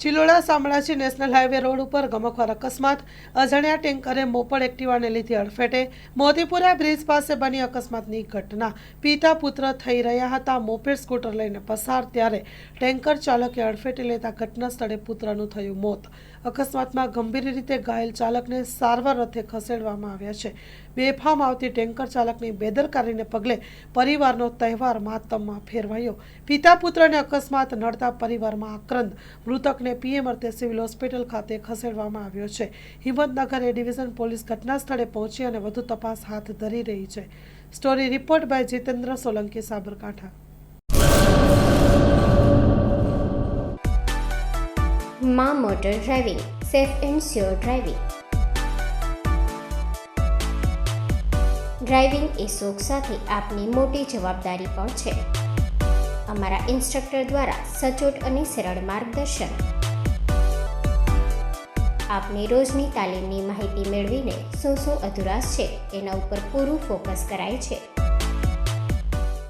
Chiloda Shamlaji national highway road ઉપર ગમખ્વાર અકસ્માત. અજાણ્યા ટેન્કરે મોપડ એક્ટિવાને લીધી અડફેટે. મોતીપુરા બ્રિજ પાસે બની અકસ્માતની ઘટના. પિતા પુત્ર થઈ રહ્યા હતા મોપેડ સ્કૂટર લઈને પસાર, ત્યારે ટેન્કર ચાલકે અડફેટે લેતા ઘટના સ્થળે પુત્રનું થયું મોત. અકસ્માતમાં ગંભીર રીતે ઘાયલ ચાલકને સારવાર અર્થે ખસેડવામાં આવ્યા છે. બેફામ આવતી ટેન્કર ચાલકની બેદરકારીને પગલે પરિવારનો તહેવાર માતમમાં ફેરવાયો. પિતા પુત્રને અકસ્માત નડતા પરિવારમાં આક્રંદ. મૃતકને પીએમ અર્થે સિવિલ હોસ્પિટલ ખાતે ખસેડવામાં આવ્યો છે. હિંમતનગર એ ડિવિઝન પોલીસ ઘટના સ્થળે પહોંચી અને વધુ તપાસ હાથ ધરી રહી છે. Story report by Jitendra Solanki, Sabarkantha. માં motor driving, safe and sure driving. Driving એ શોખ સાથે આપની મોટી જવાબદારી પણ છે. અમારા ઇન્સ્ટ્રક્ટર દ્વારા સચોટ અને સરળ માર્ગદર્શન. આપની રોજની તાલીમની માહિતી મેળવીને શું અધુરાશ છે એના ઉપર પૂરું ફોકસ કરાય છે.